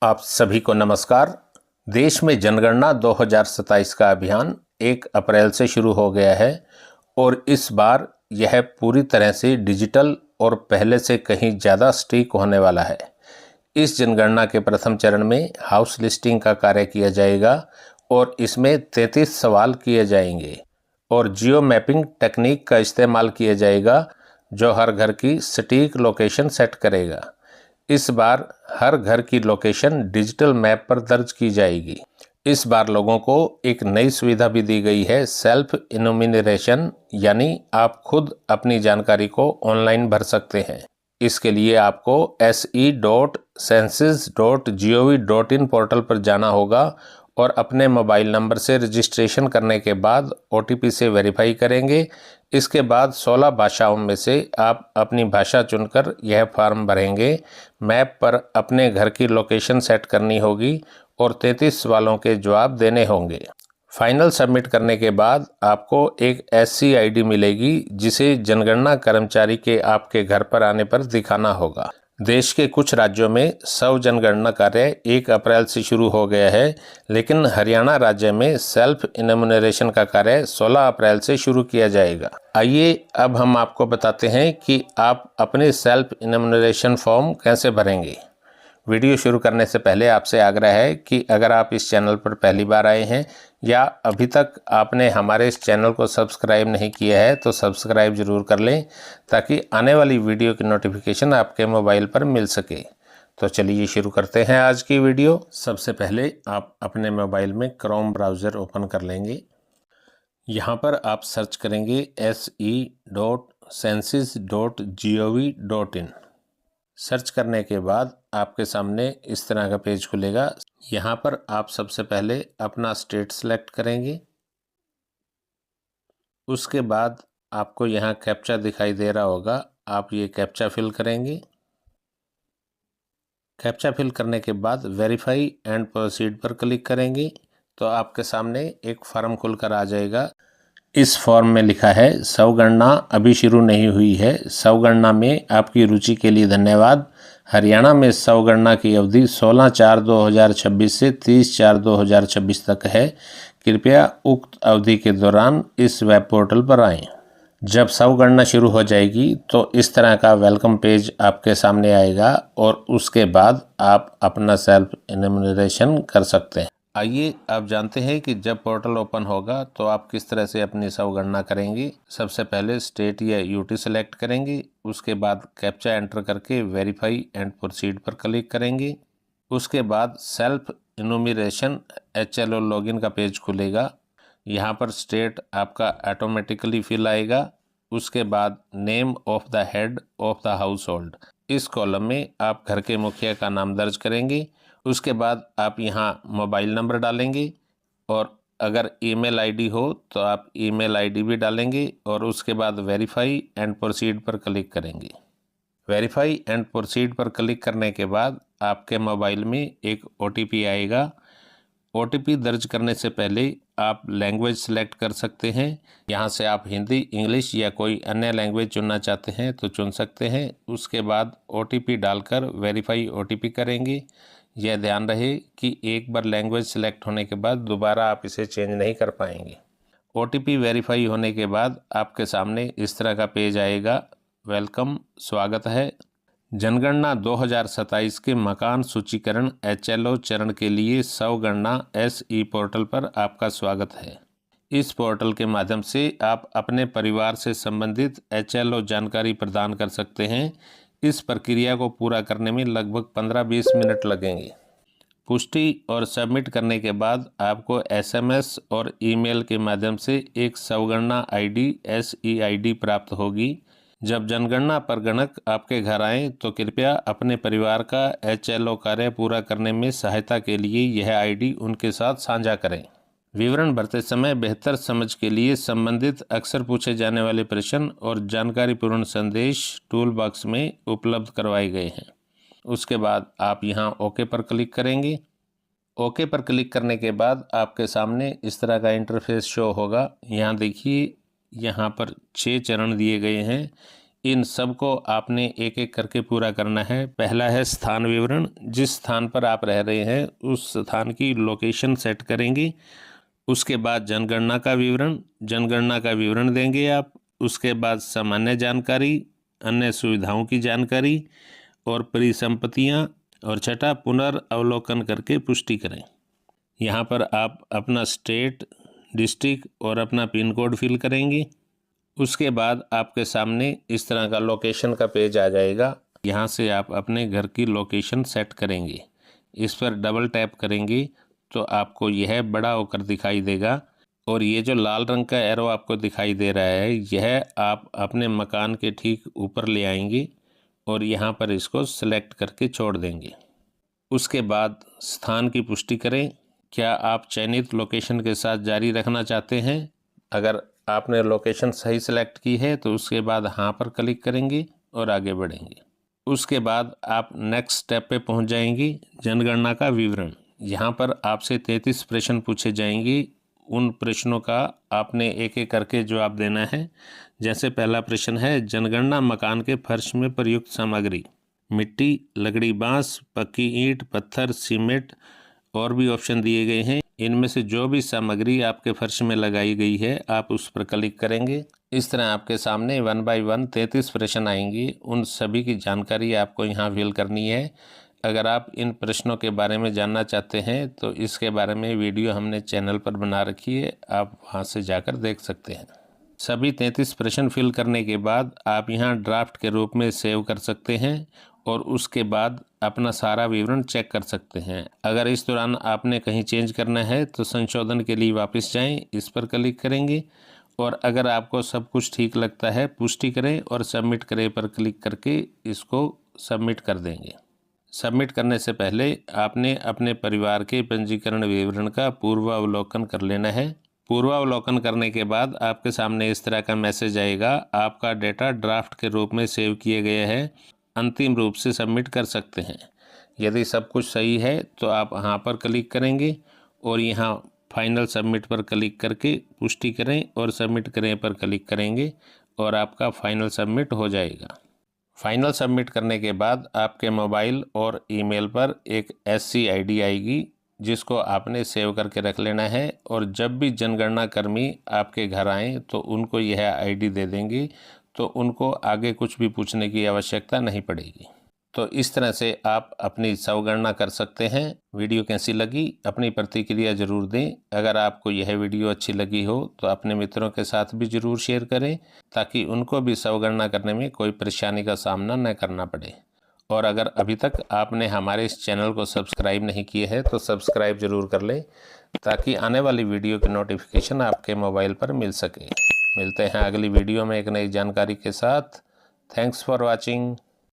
आप सभी को नमस्कार। देश में जनगणना 2027 का अभियान 1 अप्रैल से शुरू हो गया है और इस बार यह पूरी तरह से डिजिटल और पहले से कहीं ज़्यादा सटीक होने वाला है। इस जनगणना के प्रथम चरण में हाउस लिस्टिंग का कार्य किया जाएगा और इसमें 33 सवाल किए जाएंगे और जियो मैपिंग टेक्निक का इस्तेमाल किया जाएगा जो हर घर की सटीक लोकेशन सेट करेगा। इस बार हर घर की लोकेशन डिजिटल मैप पर दर्ज की जाएगी। इस बार लोगों को एक नई सुविधा भी दी गई है, सेल्फ इनुमिनेशन, यानी आप खुद अपनी जानकारी को ऑनलाइन भर सकते हैं। इसके लिए आपको se.census.gov.in पोर्टल पर जाना होगा और अपने मोबाइल नंबर से रजिस्ट्रेशन करने के बाद OTP से वेरीफाई करेंगे। इसके बाद 16 भाषाओं में से आप अपनी भाषा चुनकर यह फॉर्म भरेंगे। मैप पर अपने घर की लोकेशन सेट करनी होगी और 33 सवालों के जवाब देने होंगे। फाइनल सबमिट करने के बाद आपको एक SC ID मिलेगी जिसे जनगणना कर्मचारी के आपके घर पर आने पर दिखाना होगा। देश के कुछ राज्यों में स्व जनगणना कार्य 1 अप्रैल से शुरू हो गया है, लेकिन हरियाणा राज्य में सेल्फ इनुमरेशन का कार्य 16 अप्रैल से शुरू किया जाएगा। आइए अब हम आपको बताते हैं कि आप अपने सेल्फ इनुमरेशन फॉर्म कैसे भरेंगे। वीडियो शुरू करने से पहले आपसे आग्रह है कि अगर आप इस चैनल पर पहली बार आए हैं या अभी तक आपने हमारे इस चैनल को सब्सक्राइब नहीं किया है तो सब्सक्राइब ज़रूर कर लें ताकि आने वाली वीडियो की नोटिफिकेशन आपके मोबाइल पर मिल सके। तो चलिए शुरू करते हैं आज की वीडियो। सबसे पहले आप अपने मोबाइल में क्रोम ब्राउज़र ओपन कर लेंगे। यहाँ पर आप सर्च करेंगे se.census.gov.in। सर्च करने के बाद आपके सामने इस तरह का पेज खुलेगा। यहाँ पर आप सबसे पहले अपना स्टेट सेलेक्ट करेंगे। उसके बाद आपको यहाँ कैप्चा दिखाई दे रहा होगा, आप ये कैप्चा फिल करेंगे। कैप्चा फिल करने के बाद वेरीफाई एंड प्रोसीड पर क्लिक करेंगे तो आपके सामने एक फॉर्म खुलकर आ जाएगा। इस फॉर्म में लिखा है स्वगणना अभी शुरू नहीं हुई है। स्वगणना में आपकी रुचि के लिए धन्यवाद। हरियाणा में स्वगणना की अवधि 16/4/2026 से 30/4/2026 तक है। कृपया उक्त अवधि के दौरान इस वेब पोर्टल पर आएं। जब स्वगणना शुरू हो जाएगी तो इस तरह का वेलकम पेज आपके सामने आएगा और उसके बाद आप अपना सेल्फ इनुमरेशन कर सकते हैं। आइए आप जानते हैं कि जब पोर्टल ओपन होगा तो आप किस तरह से अपनी स्वगणना करेंगे। सबसे पहले स्टेट या UT सेलेक्ट करेंगे। उसके बाद कैप्चा एंटर करके वेरीफाई एंड प्रोसीड पर क्लिक करेंगे। उसके बाद सेल्फ इनुमरेशन HLO लॉगिन का पेज खुलेगा। यहाँ पर स्टेट आपका ऑटोमेटिकली फिल आएगा। उसके बाद name of the head of the house hold, इस कॉलम में आप घर के मुखिया का नाम दर्ज करेंगे। उसके बाद आप यहाँ मोबाइल नंबर डालेंगे और अगर ईमेल ID हो तो आप ईमेल ID भी डालेंगे और उसके बाद वेरीफाई एंड प्रोसीड पर क्लिक करेंगे। वेरीफाई एंड प्रोसीड पर क्लिक करने के बाद आपके मोबाइल में एक OTP आएगा। OTP दर्ज करने से पहले आप लैंग्वेज सेलेक्ट कर सकते हैं। यहाँ से आप हिंदी, इंग्लिश या कोई अन्य लैंग्वेज चुनना चाहते हैं तो चुन सकते हैं। उसके बाद OTP डालकर वेरीफाई OTP करेंगे। यह ध्यान रहे कि एक बार लैंग्वेज सेलेक्ट होने के बाद दोबारा आप इसे चेंज नहीं कर पाएंगे। OTP वेरीफाई होने के बाद आपके सामने इस तरह का पेज आएगा। वेलकम, स्वागत है। जनगणना 2027 के मकान सूचीकरण HLO चरण के लिए स्वगणना SE पोर्टल पर आपका स्वागत है। इस पोर्टल के माध्यम से आप अपने परिवार से संबंधित HLO जानकारी प्रदान कर सकते हैं। इस प्रक्रिया को पूरा करने में लगभग 15-20 मिनट लगेंगे। पुष्टि और सबमिट करने के बाद आपको SMS और ईमेल के माध्यम से एक स्वगणना ID SE ID प्राप्त होगी। जब जनगणना प्रगणक आपके घर आएँ तो कृपया अपने परिवार का HLO कार्य पूरा करने में सहायता के लिए यह ID उनके साथ साझा करें। विवरण भरते समय बेहतर समझ के लिए संबंधित अक्सर पूछे जाने वाले प्रश्न और जानकारीपूर्ण संदेश टूल बॉक्स में उपलब्ध करवाए गए हैं। उसके बाद आप यहाँ ओके पर क्लिक करेंगे। ओके पर क्लिक करने के बाद आपके सामने इस तरह का इंटरफेस शो होगा। यहाँ देखिए, यहाँ पर 6 चरण दिए गए हैं। इन सब को आपने एक एक करके पूरा करना है। पहला है स्थान विवरण, जिस स्थान पर आप रह रहे हैं उस स्थान की लोकेशन सेट करेंगे। उसके बाद जनगणना का विवरण, जनगणना का विवरण देंगे आप। उसके बाद सामान्य जानकारी, अन्य सुविधाओं की जानकारी और परिसंपत्तियां, और छठा पुनर्अवलोकन करके पुष्टि करें। यहाँ पर आप अपना स्टेट, डिस्ट्रिक्ट और अपना पिन कोड फिल करेंगे। उसके बाद आपके सामने इस तरह का लोकेशन का पेज आ जाएगा। यहाँ से आप अपने घर की लोकेशन सेट करेंगे। इस पर डबल टैप करेंगे तो आपको यह बड़ा होकर दिखाई देगा, और ये जो लाल रंग का एरो आपको दिखाई दे रहा है यह आप अपने मकान के ठीक ऊपर ले आएंगे और यहाँ पर इसको सेलेक्ट करके छोड़ देंगे। उसके बाद स्थान की पुष्टि करें। क्या आप चयनित लोकेशन के साथ जारी रखना चाहते हैं? अगर आपने लोकेशन सही सेलेक्ट की है तो उसके बाद हाँ पर क्लिक करेंगे और आगे बढ़ेंगे। उसके बाद आप नेक्स्ट स्टेप पे पहुंच जाएंगे, जनगणना का विवरण। यहाँ पर आपसे 33 प्रश्न पूछे जाएंगे। उन प्रश्नों का आपने एक एक करके जवाब देना है। जैसे पहला प्रश्न है, जनगणना मकान के फर्श में प्रयुक्त सामग्री मिट्टी, लकड़ी, बांस, पक्की ईंट, पत्थर, सीमेंट और भी ऑप्शन दिए गए हैं। इनमें से जो भी सामग्री आपके फर्श में लगाई गई है आप उस पर क्लिक करेंगे। इस तरह आपके सामने 1 बाय 1 33 प्रश्न आएंगे। उन सभी की जानकारी आपको यहाँ फिल करनी है। अगर आप इन प्रश्नों के बारे में जानना चाहते हैं तो इसके बारे में वीडियो हमने चैनल पर बना रखी है, आप वहाँ से जाकर देख सकते हैं। सभी 33 प्रश्न फिल करने के बाद आप यहाँ ड्राफ्ट के रूप में सेव कर सकते हैं और उसके बाद अपना सारा विवरण चेक कर सकते हैं। अगर इस दौरान आपने कहीं चेंज करना है तो संशोधन के लिए वापस जाएं, इस पर क्लिक करेंगे और अगर आपको सब कुछ ठीक लगता है पुष्टि करें और सबमिट करें पर क्लिक करके इसको सबमिट कर देंगे। सबमिट करने से पहले आपने अपने परिवार के पंजीकरण विवरण का पूर्वावलोकन कर लेना है। पूर्वावलोकन करने के बाद आपके सामने इस तरह का मैसेज आएगा, आपका डेटा ड्राफ्ट के रूप में सेव किए गए हैं, अंतिम रूप से सबमिट कर सकते हैं। यदि सब कुछ सही है तो आप यहाँ पर क्लिक करेंगे और यहाँ फाइनल सबमिट पर क्लिक करके पुष्टि करें और सबमिट करें पर क्लिक करेंगे और आपका फाइनल सबमिट हो जाएगा। फाइनल सबमिट करने के बाद आपके मोबाइल और ईमेल पर एक SC ID आएगी जिसको आपने सेव करके रख लेना है, और जब भी जनगणना कर्मी आपके घर आएँ तो उनको यह ID दे देंगे, तो उनको आगे कुछ भी पूछने की आवश्यकता नहीं पड़ेगी। तो इस तरह से आप अपनी स्वगणना कर सकते हैं। वीडियो कैसी लगी अपनी प्रतिक्रिया ज़रूर दें। अगर आपको यह वीडियो अच्छी लगी हो तो अपने मित्रों के साथ भी ज़रूर शेयर करें ताकि उनको भी स्वगणना करने में कोई परेशानी का सामना न करना पड़े। और अगर अभी तक आपने हमारे इस चैनल को सब्सक्राइब नहीं किए है तो सब्सक्राइब ज़रूर कर लें ताकि आने वाली वीडियो की नोटिफिकेशन आपके मोबाइल पर मिल सके। मिलते हैं अगली वीडियो में एक नई जानकारी के साथ। Thanks for watching.